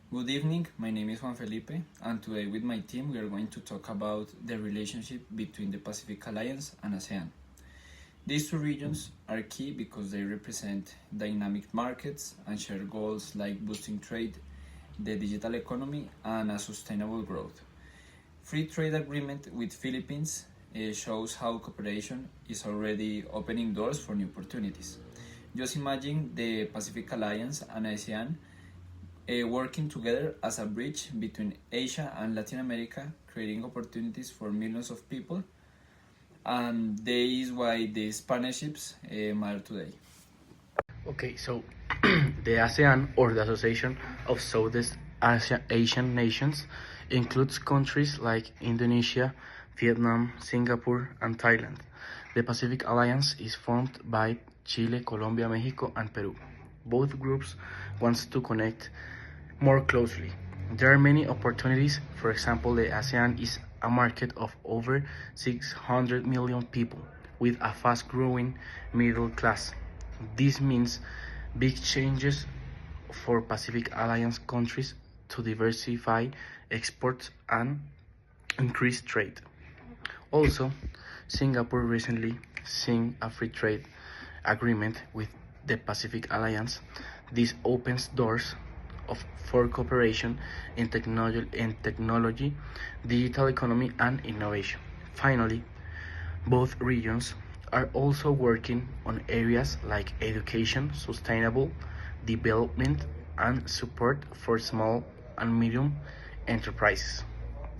Good evening, my name is Juan Felipe, and today with my team we are going to talk about the relationship between the Pacific Alliance and ASEAN. These two regions are key because they represent dynamic markets and share goals like boosting trade, the digital economy, and a sustainable growth. Free trade agreement with Philippines shows how cooperation is already opening doors for new opportunities. Just imagine the Pacific Alliance and ASEAN working together as a bridge between Asia and Latin America, creating opportunities for millions of people. And that is why these partnerships matter today. Okay, so the ASEAN, or the Association of Southeast Asian Nations, includes countries like Indonesia, Vietnam, Singapore, and Thailand. The Pacific Alliance is formed by Chile, Colombia, Mexico, and Peru. Both groups want to connect more closely. There are many opportunities. For example, the ASEAN is a market of over 600 million people with a fast-growing middle class. This means big changes for Pacific Alliance countries to diversify exports and increase trade. Also, Singapore recently signed a free trade agreement with the Pacific Alliance. This opens doors for cooperation in technology, digital economy, and innovation. Finally, both regions are also working on areas like education, sustainable development, and support for small and medium enterprises.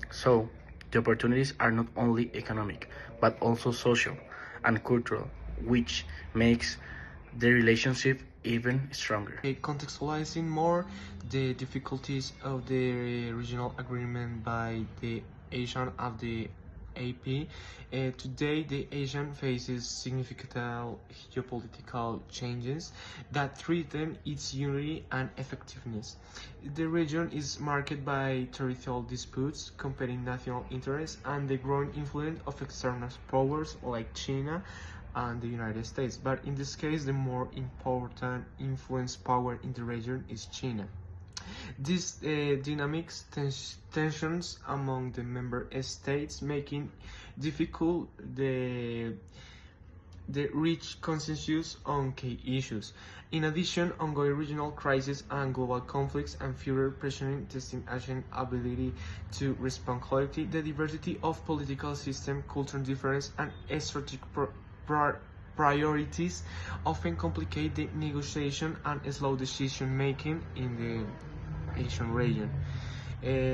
So, the opportunities are not only economic, but also social and cultural, which makes the relationship even stronger. Contextualizing more the difficulties of the regional agreement by the ASEAN of the AP. Today, the ASEAN faces significant geopolitical changes that threaten its unity and effectiveness. The region is marked by territorial disputes, competing national interests, and the growing influence of external powers like China and the United States. But in this case, the more important influence power in the region is China. These dynamics tensions among the member states making difficult the reach consensus on key issues. In addition, ongoing regional crises and global conflicts and further pressuring testing ASEAN ability to respond collectively. The diversity of political system, cultural difference, and strategic priorities often complicate the negotiation and slow decision making in the Asian region.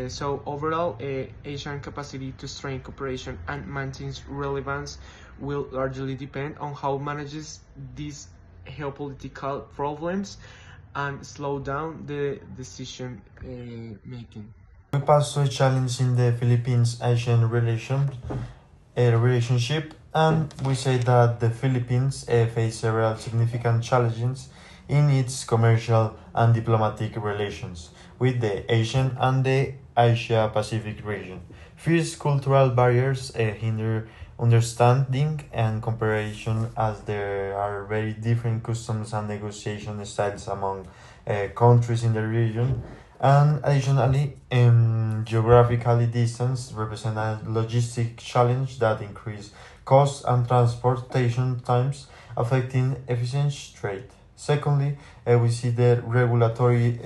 So overall, Asian capacity to strengthen cooperation and maintain relevance will largely depend on how it manages these geopolitical problems and slow down the decision making. We pass to a challenge in the Philippines-Asian relationship, and we say that the Philippines face several significant challenges in its commercial and diplomatic relations with the Asian and the Asia-Pacific region. Fierce cultural barriers hinder understanding and cooperation, as there are very different customs and negotiation styles among countries in the region. And additionally, geographically distance represent a logistic challenge that increase costs and transportation times, affecting efficient trade. Secondly, we see the regulatory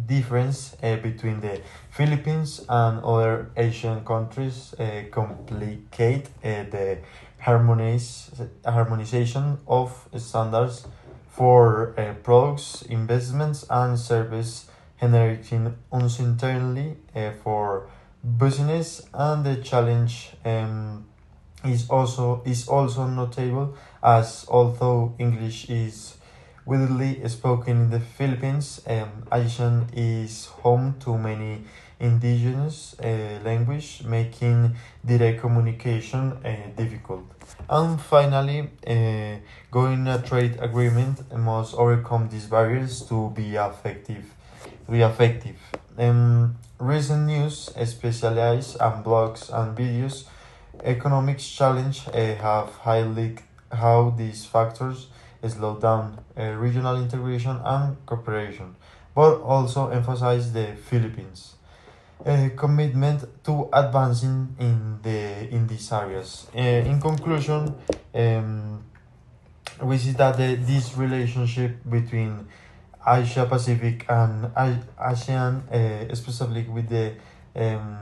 difference between the Philippines and other Asian countries complicate the harmonization of standards for products, investments, and service, generating uncertainty for business. And the challenge is also notable, as although English is widely spoken in the Philippines, Asian is home to many indigenous language, making direct communication difficult. And finally, going a trade agreement must overcome these barriers to be effective. Recent news, specialized and blogs and videos, economics challenge have highlighted how these factors slow down regional integration and cooperation. but also emphasize the Philippines' commitment to advancing in these areas. In conclusion, we see that this relationship between Asia Pacific and ASEAN, especially with the um,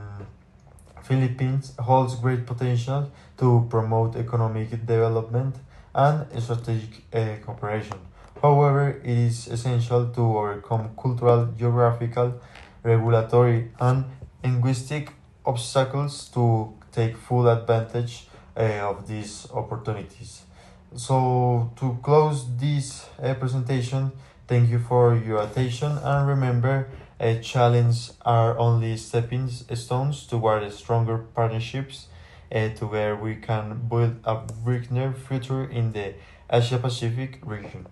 Philippines, holds great potential to promote economic development and strategic cooperation. However, it is essential to overcome cultural, geographical, regulatory, and linguistic obstacles to take full advantage of these opportunities. So, to close this presentation, thank you for your attention, and remember, challenges are only stepping stones toward stronger partnerships to where we can build a brighter future in the Asia Pacific region.